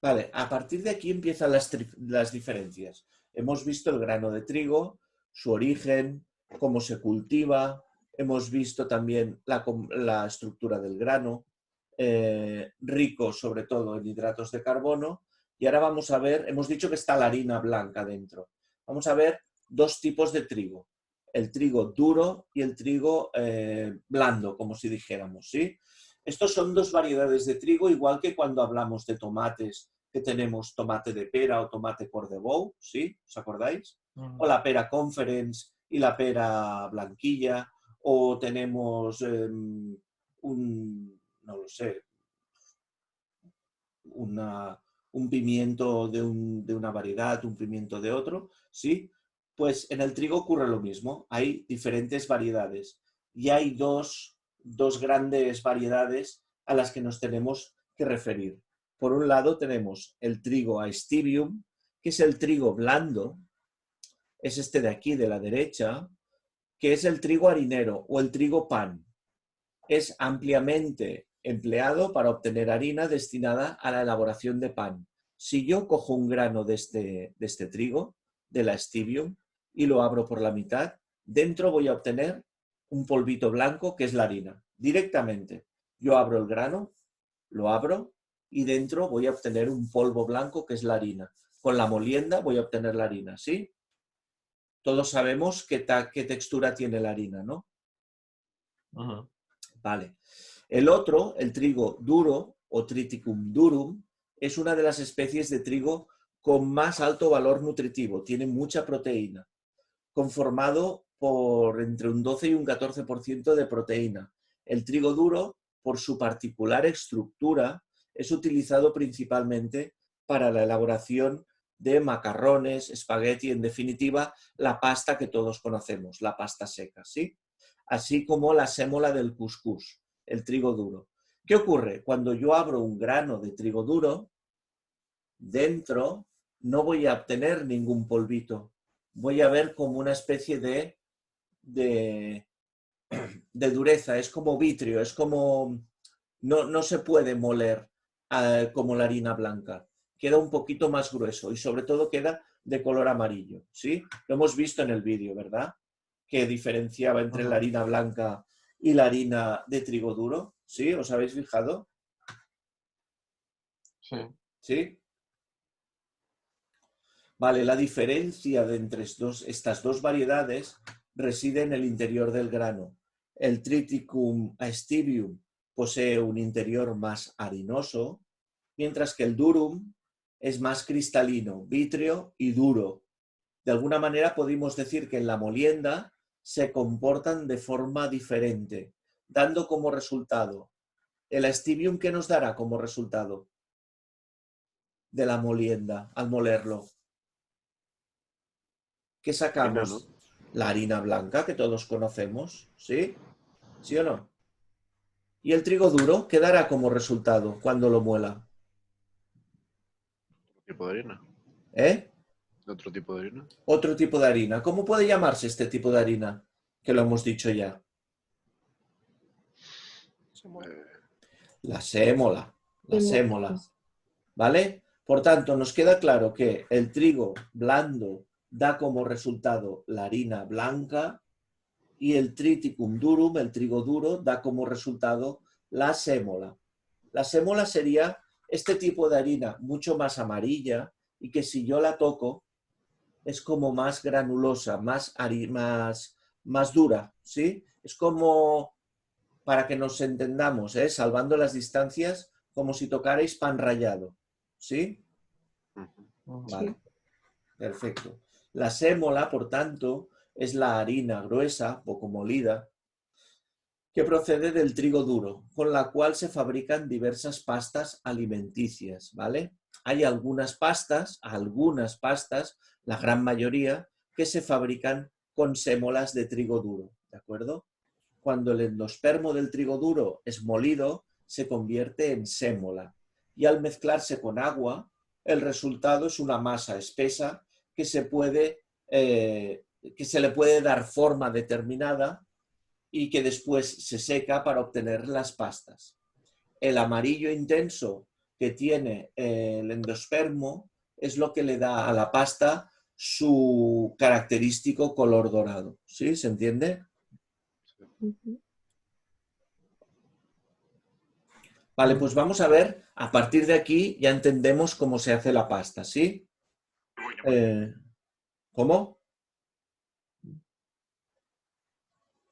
Vale, a partir de aquí empiezan las diferencias. Hemos visto el grano de trigo, su origen, cómo se cultiva, hemos visto también la estructura del grano, rico sobre todo en hidratos de carbono, y ahora vamos a ver, hemos dicho que está la harina blanca dentro. Vamos a ver dos tipos de trigo, el trigo duro y el trigo blando, como si dijéramos, ¿sí? Estos son dos variedades de trigo, igual que cuando hablamos de tomates, que tenemos tomate de pera o tomate cordebou, ¿sí? ¿Os acordáis? O la pera conference y la pera blanquilla, o tenemos no lo sé, un pimiento de una variedad, un pimiento de otro, ¿sí? Pues en el trigo ocurre lo mismo, hay diferentes variedades y hay dos grandes variedades a las que nos tenemos que referir. Por un lado tenemos el trigo Aestibium, que es el trigo blando, es este de aquí, de la derecha, que es el trigo harinero o el trigo pan. Es ampliamente empleado para obtener harina destinada a la elaboración de pan. Si yo cojo un grano de este trigo, de la Aestibium, y lo abro por la mitad, dentro voy a obtener un polvito blanco que es la harina, directamente. Yo abro el grano, lo abro y dentro voy a obtener un polvo blanco que es la harina. Con la molienda voy a obtener la harina, ¿sí? Todos sabemos qué textura tiene la harina, ¿no? Vale. El otro, el trigo duro o Triticum durum, es una de las especies de trigo con más alto valor nutritivo, tiene mucha proteína, conformado por entre un 12 y un 14% de proteína. El trigo duro, por su particular estructura, es utilizado principalmente para la elaboración de macarrones, espagueti, en definitiva, la pasta que todos conocemos, la pasta seca, ¿sí? Así como la sémola del cuscús, el trigo duro. ¿Qué ocurre? Cuando yo abro un grano de trigo duro, dentro no voy a obtener ningún polvito. Voy a ver como una especie de dureza, es como vitrio, es como... No se puede moler como la harina blanca. Queda un poquito más grueso y sobre todo queda de color amarillo, ¿sí? Lo hemos visto en el vídeo, ¿verdad? Que diferenciaba entre la harina blanca y la harina de trigo duro, ¿sí? ¿Os habéis fijado? Sí. ¿Sí? Vale, la diferencia de entre estas dos variedades reside en el interior del grano. El Triticum aestibium posee un interior más harinoso, mientras que el durum es más cristalino, vítreo y duro. De alguna manera podemos decir que en la molienda se comportan de forma diferente, dando como resultado el aestibium, que nos dará como resultado de la molienda al molerlo. ¿Qué Harina, ¿no? sacamos? La harina blanca que todos conocemos, ¿sí? ¿Sí o no? Y el trigo duro, ¿qué dará como resultado cuando lo muela? Tipo de harina. ¿Eh? Otro tipo de harina. Otro tipo de harina. ¿Cómo puede llamarse este tipo de harina? Que lo hemos dicho ya. Eh, La sémola. La sémola. ¿Vale? Por tanto, nos queda claro que el trigo blando da como resultado la harina blanca y el Triticum durum, el trigo duro, da como resultado la sémola. La sémola sería este tipo de harina mucho más amarilla y que si yo la toco es como más granulosa, más dura, ¿sí? Es como, para que nos entendamos, salvando las distancias, como si tocarais pan rallado, ¿sí? Vale, perfecto. La sémola, por tanto, es la harina gruesa, poco molida, que procede del trigo duro, con la cual se fabrican diversas pastas alimenticias, ¿vale? Hay algunas pastas, la gran mayoría, que se fabrican con sémolas de trigo duro, ¿de acuerdo? Cuando el endospermo del trigo duro es molido, se convierte en sémola y al mezclarse con agua, el resultado es una masa espesa que se le puede dar forma determinada y que después se seca para obtener las pastas. El amarillo intenso que tiene el endospermo es lo que le da a la pasta su característico color dorado. ¿Sí? ¿Se entiende? Vale, pues vamos a ver, a partir de aquí ya entendemos cómo se hace la pasta, ¿sí? ¿Cómo?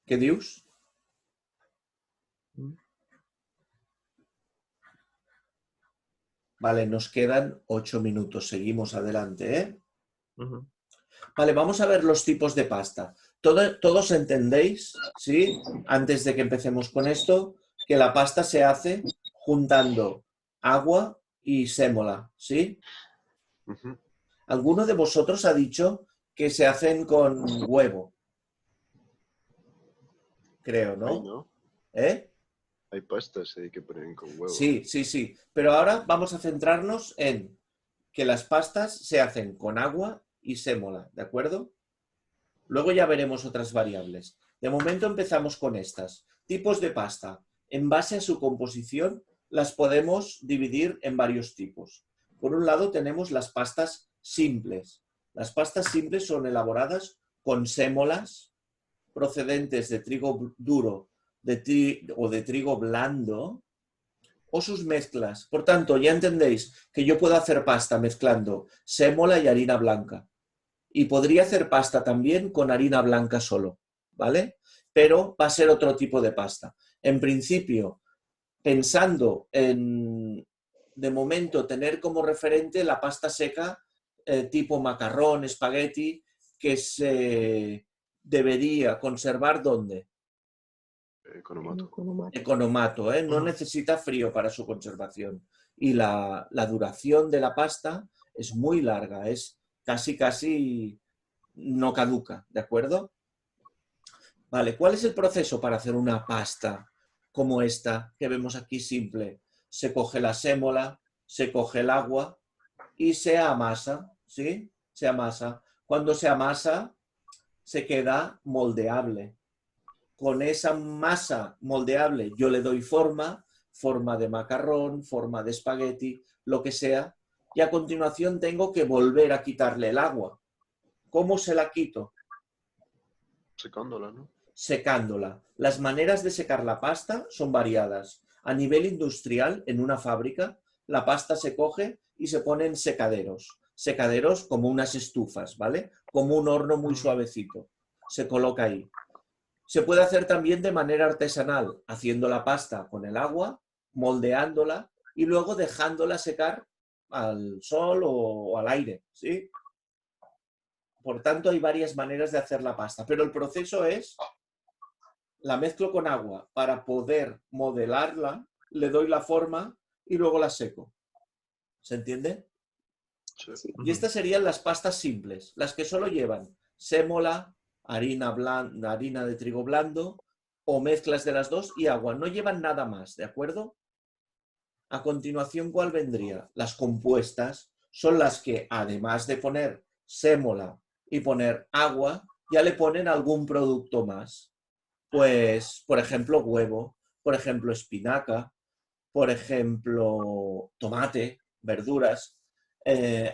¿Qué dius? Vale, nos quedan 8 minutos. Seguimos adelante, ¿eh? Vale, vamos a ver los tipos de pasta. Todos entendéis, ¿sí? Antes de que empecemos con esto, que la pasta se hace juntando agua y sémola, ¿sí? ¿Alguno de vosotros ha dicho que se hacen con huevo? Creo, ¿no? Ahí no. ¿Eh? Hay pastas ahí que ponen con huevo. Sí, sí, sí. Pero ahora vamos a centrarnos en que las pastas se hacen con agua y sémola, ¿de acuerdo? Luego ya veremos otras variables. De momento empezamos con estas. Tipos de pasta. En base a su composición, las podemos dividir en varios tipos. Por un lado tenemos las pastas simples. Las pastas simples son elaboradas con sémolas procedentes de trigo duro o de trigo blando o sus mezclas. Por tanto, ya entendéis que yo puedo hacer pasta mezclando sémola y harina blanca. Y podría hacer pasta también con harina blanca solo, ¿vale? Pero va a ser otro tipo de pasta. En principio, pensando en, de momento, tener como referente la pasta seca tipo macarrón, espagueti, que se debería conservar ¿dónde? Economato. Economato, ¿eh? No necesita frío para su conservación. Y la duración de la pasta es muy larga, es casi no caduca, ¿de acuerdo? Vale, ¿cuál es el proceso para hacer una pasta como esta que vemos aquí simple? Se coge la sémola, se coge el agua y se amasa, ¿sí? Se amasa. Cuando se amasa, se queda moldeable. Con esa masa moldeable yo le doy forma, forma de macarrón, forma de espagueti, lo que sea, y a continuación tengo que volver a quitarle el agua. ¿Cómo se la quito? Secándola, ¿no? Secándola. Las maneras de secar la pasta son variadas. A nivel industrial, en una fábrica, la pasta se coge y se pone en secaderos. Secaderos como unas estufas, ¿vale? Como un horno muy suavecito. Se coloca ahí. Se puede hacer también de manera artesanal, haciendo la pasta con el agua, moldeándola y luego dejándola secar al sol o al aire, ¿sí? Por tanto, hay varias maneras de hacer la pasta, pero el proceso es, la mezclo con agua para poder modelarla, le doy la forma y luego la seco. ¿Se entiende? Sí. Y estas serían las pastas simples, las que solo llevan sémola, harina de trigo blando o mezclas de las dos y agua. No llevan nada más, ¿de acuerdo? A continuación, ¿cuál vendría? Las compuestas son las que, además de poner sémola y poner agua, ya le ponen algún producto más. Pues, por ejemplo, huevo, por ejemplo, espinaca, por ejemplo, tomate, verduras.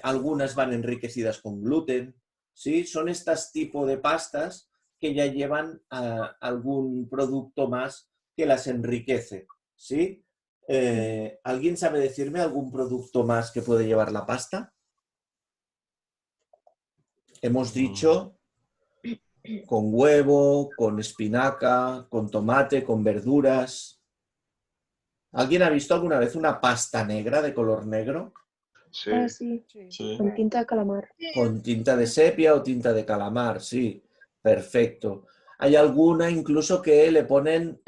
Algunas van enriquecidas con gluten, ¿sí? Son estas tipos de pastas que ya llevan algún producto más que las enriquece, ¿sí? ¿Alguien sabe decirme algún producto más que puede llevar la pasta? Hemos dicho con huevo, con espinaca, con tomate, con verduras. ¿Alguien ha visto alguna vez una pasta negra de color negro? Sí. Ah, sí, con tinta de calamar. Con tinta de sepia o tinta de calamar, sí, perfecto. Hay alguna incluso que le ponen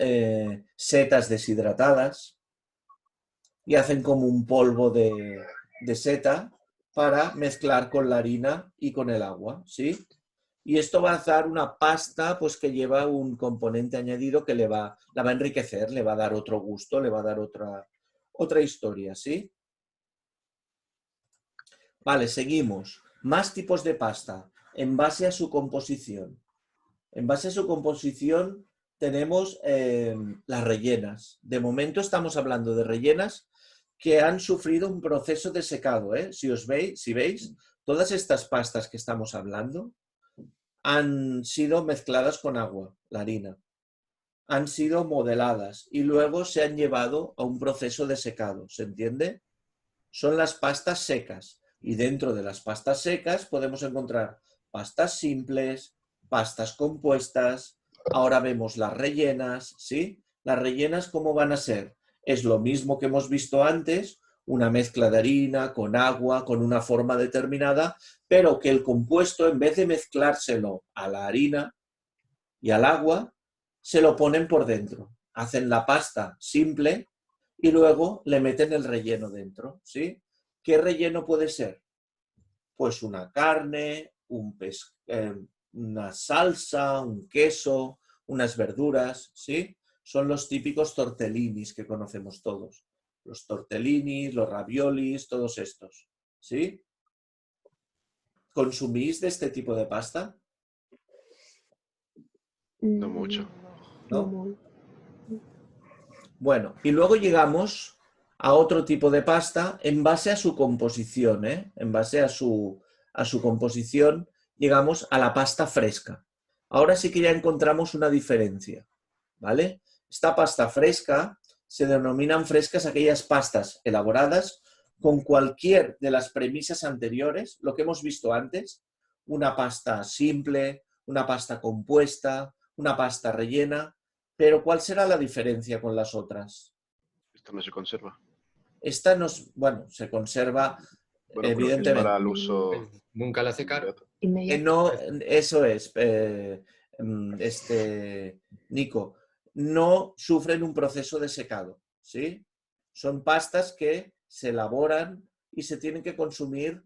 setas deshidratadas y hacen como un polvo de seta para mezclar con la harina y con el agua, ¿sí? Y esto va a dar una pasta pues, que lleva un componente añadido que la va a enriquecer, le va a dar otro gusto, le va a dar otra historia, ¿sí? Vale, seguimos. Más tipos de pasta en base a su composición. En base a su composición tenemos las rellenas. De momento estamos hablando de rellenas que han sufrido un proceso de secado. Si veis, todas estas pastas que estamos hablando han sido mezcladas con agua, la harina. Han sido modeladas y luego se han llevado a un proceso de secado. ¿Se entiende? Son las pastas secas. Y dentro de las pastas secas podemos encontrar pastas simples, pastas compuestas. Ahora vemos las rellenas, ¿sí? Las rellenas, ¿cómo van a ser? Es lo mismo que hemos visto antes, una mezcla de harina con agua, con una forma determinada, pero que el compuesto, en vez de mezclárselo a la harina y al agua, se lo ponen por dentro. Hacen la pasta simple y luego le meten el relleno dentro, ¿sí? ¿Qué relleno puede ser? Pues una carne, una salsa, un queso, unas verduras, ¿sí? Son los típicos tortellinis que conocemos todos. Los tortellinis, los raviolis, todos estos, ¿sí? ¿Consumís de este tipo de pasta? No mucho. ¿No? Bueno, y luego llegamos a otro tipo de pasta en base a su composición, En base a su composición llegamos a la pasta fresca. Ahora sí que ya encontramos una diferencia, ¿vale? Esta pasta fresca se denominan frescas aquellas pastas elaboradas con cualquier de las premisas anteriores, lo que hemos visto antes, una pasta simple, una pasta compuesta, una pasta rellena. Pero ¿cuál será la diferencia con las otras? Esta no se conserva. Esta no, bueno, se conserva, Bueno, evidentemente. es para el uso. Nunca la secaron. No, eso es, Nico, no sufren un proceso de secado, ¿sí? Son pastas que se elaboran y se tienen que consumir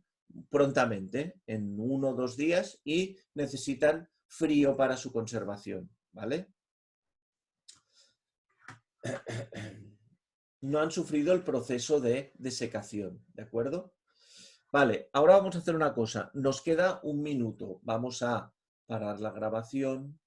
prontamente, en 1 o 2 días, y necesitan frío para su conservación, ¿vale? No han sufrido el proceso de desecación, ¿de acuerdo? Vale, ahora vamos a hacer una cosa. Nos queda 1 minuto. Vamos a parar la grabación.